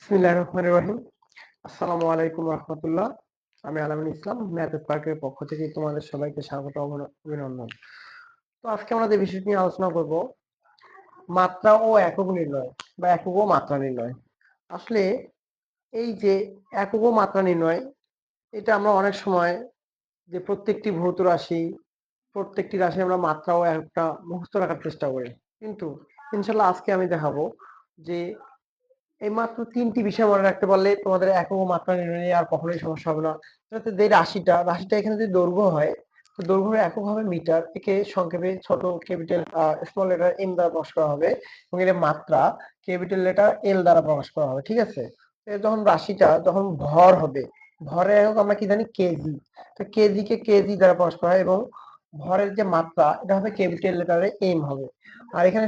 বিসমিল্লাহির রহমানির রহিম। আসসালামু আলাইকুম রাহমাতুল্লাহ। আমি আলামিন ইসলাম ম্যাথ পার্কের পক্ষ থেকে তোমাদের সবাইকে স্বাগত অভিনন্দন। তো আজকে আমরা যে বিষয়টি নিয়ে আলোচনা করব মাত্রা ও একক নির্ণয় বা একক ও মাত্রা নির্ণয়। আসলে এই যে একক ও মাত্রা নির্ণয় এটা আমরা অনেক সময় যে প্রত্যেকটি রাশি আমরা মাত্রা ও একটা মুখস্থ রাখার চেষ্টা করি। কিন্তু ইনশাল্লাহ আজকে আমি দেখাবো যে এই মাত্র ৩টি বিষয় মনে রাখতে পারলে তোমাদের একক ও মাত্রা নির্ণয় নিয়ে আর কখনোই সমস্যা হবে না। যাতে যে রাশিটা এখানে যদি দৈর্ঘ্য হয়, তো দৈর্ঘ্যের একক হবে মিটার। একে সংক্ষেপে ছোট ক্যাপিটাল স্মল লেটার এম দ্বারা প্রকাশ করা হবে এবং এর মাত্রা ক্যাপিটাল লেটার এল দ্বারা প্রকাশ করা হবে। ঠিক আছে? যখন ভর হবে, ভরের একক আমরা কি জানি? কেজি। তো কেজি কে কেজি দ্বারা প্রকাশ করা হয় এবং ভরের যে মাত্রা এটা হবে ক্যাপিটাল লেটারে এম হবে। আর এখানে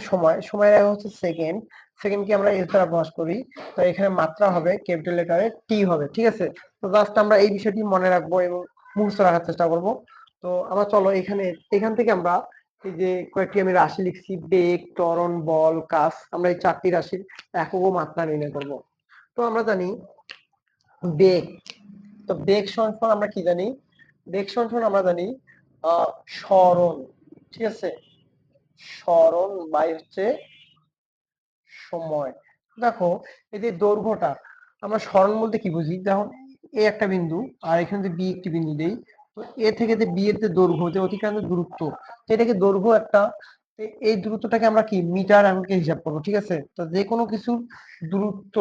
সময়ের একক হচ্ছে সেকেন্ড। সেকেন্ডকে আমরা এস দ্বারা প্রকাশ করি। তো এখানে মাত্রা হবে ক্যাপিটাল লেটারে টি হবে। ঠিক আছে? তো জাস্ট আমরা এই বিষয়টি মনে রাখবো এবং মুখস্থ রাখার চেষ্টা করব। তো আমরা চলো এখান থেকে আমরা এই যে কয়েকটি আমি রাশি লিখছি, বেগ, ত্বরণ, বল, কাজ, আমরা এই 4টি রাশির একক ও মাত্রা নির্ণয় করব। তো আমরা জানি বেগ। তো বেগ সমান আমরা কি জানি? বেগ সমান আমরা জানি সরণ। ঠিক আছে? সরণ বাই হচ্ছে সময়। দেখো এই যে দৈর্ঘ্যটা, আমরা সরণ বলতে কি বুঝি? যেমন এ একটা বিন্দু আর এখানে যদি বি একটি বিন্দু দেই, তো এ থেকে যে বি এর যে দৈর্ঘ্য, যে অতিক্রান্ত দূরত্ব, তো এটাকে দৈর্ঘ্য একটা, এই দূরত্বটাকে আমরা কি মিটার এককে হিসাব করবো। ঠিক আছে? তো যে কোনো কিছুর দূরত্ব,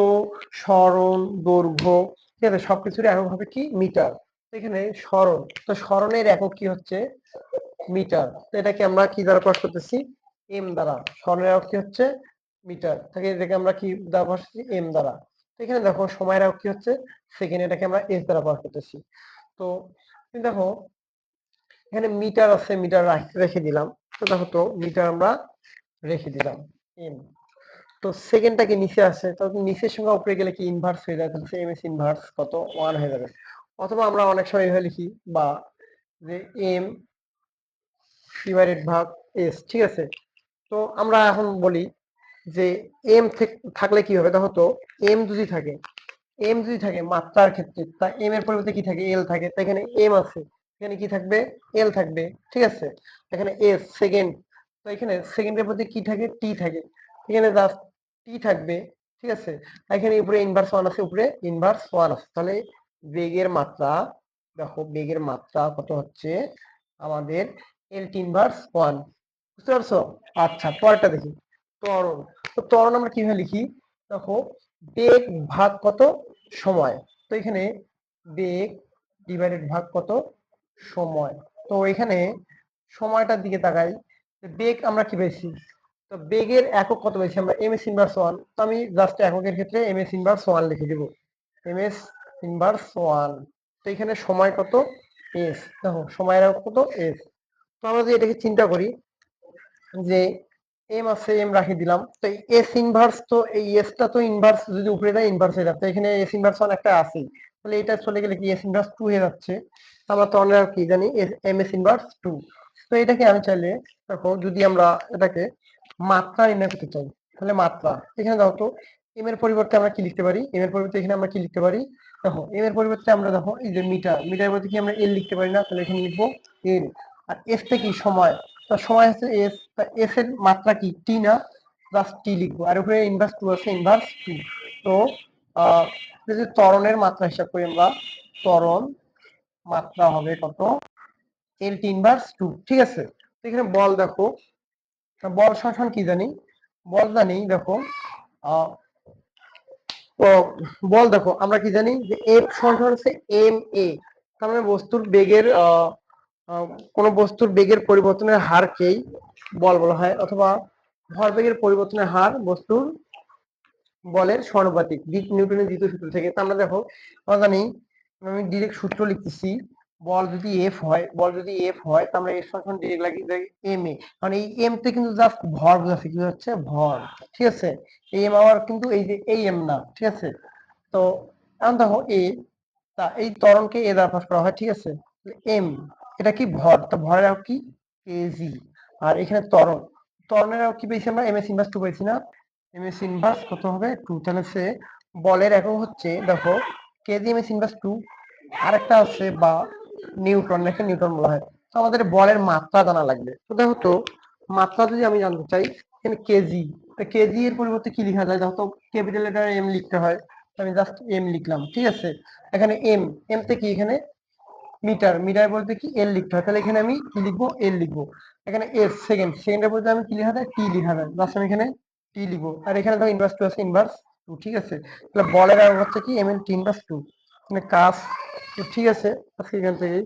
সরণ, দৈর্ঘ্য, ঠিক আছে, সবকিছুর একক হবে কি? মিটার। এখানে সরণ, তো সরণের একক কি হচ্ছে? মিটার। তো এটাকে আমরা কি দ্বারা প্রকাশ করতেছি? এম দ্বারা। সরণের একক কি হচ্ছে? মিটার। তাকে এটাকে আমরা কি দ্বারা প্রকাশ করছি? এম দ্বারা। তো এখানে দেখো সময়ের একক কি হচ্ছে? সেকেন্ড। এটাকে আমরা এস দ্বারা প্রকাশ করতেছি। তো দেখো এখানে মিটার আছে, মিটার রেখে দিলাম। তো দেখো তো মিটার আমরা রেখে দিলাম এম। তো সেকেন্ডটাকে নিচে আসে, তো নিচের সঙ্গে উপরে গেলে কি ইনভার্স হয়ে যায়, তাহলে এম এস ইনভার্স কত? 1 হয়ে যাবে। অথবা আমরা অনেক সময় এভাবে লিখি বা যে এম ডিভাইডেড ভাগ এস। ঠিক আছে? তো আমরা এখন বলি যে এম থাকলে কি হবে? দেখো তো এম যদি থাকে মাত্রার ক্ষেত্রে, তা এম এর পরিবর্তে কি থাকে? এল থাকে। তো এখানে এম আছে, এখানে কি থাকবে? এল থাকবে। ঠিক আছে? এখানে এস সেকেন্ড, তো এখানে সেকেন্ডের প্রতি কি থাকে? টি থাকে। এখানে জাস্ট টি থাকবে। ঠিক আছে? এখানে উপরে ইনভার্স ওয়ান আছে, উপরে ইনভার্স ওয়ান আছে। তাহলে বেগের মাত্রা, দেখো বেগের মাত্রা কত হচ্ছে আমাদের? এল টি ইনভার্স ওয়ান। বুঝতে পারছো? আচ্ছা, পরেরটা দেখি, ত্বরণ। তো ত্বরণ আমরা কিভাবে লিখি? দেখো বেগ ভাগ কত? সময়। তো এখানে বেগ ডিভাইডেড ভাগ কত? সময়। তো এখানে সময়টার দিকে তাকাই, বেগ আমরা কি পেয়েছি? তো বেগের একক কত পেয়েছি আমরা? M S inverse one. তো আমি জাস্ট এককের ক্ষেত্রে এম এস ইনভার্স ওয়ান লিখে দিব, এম এস ইনভার্স ওয়ান। তো এখানে সময় কত? এস। দেখো সময়ের একক কত? এস। তো আমরা যদি এটাকে চিন্তা করি যে এম আছে, এম রাখি দিলাম। তো এস ইনভার্স, তো এই এসটা তো ইনভার্স, যদি উপরে যায় ইনভার্স হয়ে যাচ্ছে। এখানে এস ইনভার্স ওয়ান একটা আছেই, তাহলে এটা চলে গেলে কি এস ইনভার্স টু হয়ে যাচ্ছে। আমরা তো আমরা কি জানি? M S inverse two. তো এটাকে আমি চাইলে, দেখো যদি আমরা এটাকে মাত্রা নির্ণয় করতে চাই, তাহলে মাত্রা এখানে দাও তো, এম এর পরিবর্তে আমরা কি লিখতে পারি? এম এর পরিবর্তে এখানে আমরা কি লিখতে পারি? দেখো এম এর পরিবর্তে আমরা দেখো এই যে মিটার, মিটার পরিবর্তে কি আমরা এল লিখতে পারি না? তাহলে এখানে লিখবো এল। আর এস টা কি? সময়। তো সময় হচ্ছে এস, তা এস এর মাত্রা কি? টি না? প্লাস টি লিখবো, আর উপরে ইনভার্স টু আছে, ইনভার্স টু। তো যদি ত্বরণের মাত্রা হিসাব করি আমরা, ত্বরণ মাত্রা হবে কত? এল টি ইনভার্স টু। ঠিক আছে? তো এখানে বল দেখো, বল সমান কি জানি? বল জানি দেখো আহ তো বল দেখো আমরা কি জানি? যে এফ সমান হচ্ছে এম এ। তার মানে বস্তুর বেগের আহ, কোন বস্তুর বেগের পরিবর্তনের হারকেই বল বলা হয়, অথবা ভরবেগের পরিবর্তনের হার বস্তুর বলের সমানুপাতিক, নিউটনের দ্বিতীয় সূত্র থেকে। তা আমরা দেখো, আমরা জানি, আমি ডিরেক্ট সূত্র লিখতেছি। বল যদি এফ হয়, তা আমরা এর সমান ডিরেক্ট লাগি এম এ। কারণ এই এম তে কিন্তু জাস্ট ভর বোঝাচ্ছে, কি হচ্ছে? ভর। ঠিক আছে? এই এম আবার কিন্তু এই যে এই এম না। ঠিক আছে? তো এখন দেখো এ, তা এই ত্বরণকে এ দ্বারা প্রকাশ করা হয়। ঠিক আছে? এম, এটা কি? ভর। তো ভরের একক কি? কেজি। আর এখানে ত্বরণের একক কি পেয়েছি আমরা? এম এস ইনভার্স টু পেয়েছি না? এম এস ইনভার্স কত হবে? টু। তাহলে সে বলের একক হচ্ছে দেখো kg M S inverse two, আরেকটা আছে বা নিউটন, একটা নিউটন বলা হয়। তো আমাদের বলের মাত্রা জানা লাগবে। তো দেখো তো মাত্রা যদি আমি জানতে চাই, এখানে কেজি, কেজি এর পরিবর্তে কি লেখা যায়? দেখো তো ক্যাপিটাল লেটার এম লিখতে হয়, তো আমি জাস্ট এম লিখলাম, ঠিক আছে। এখানে এম, এম তে কি এখানে মিটার, মিটার বলতে কি এল লিখতে হয়, তাহলে এখানে আমি কি লিখবো? এল লিখবো। এখানে এস, সেকেন্ড, সেকেন্ডের বলতে আমি কি লেখা যায়? টি লেখা যায়, জাস্ট আমি এখানে টি লিখবো। আর এখানে দেখো ইনভার্স টু আছে, ইনভার্স টু, ঠিক আছে। তাহলে বলের একক হচ্ছে কি M N T inverse two, মানে কাজ। তো ঠিক আছে, আজকে এখান থেকেই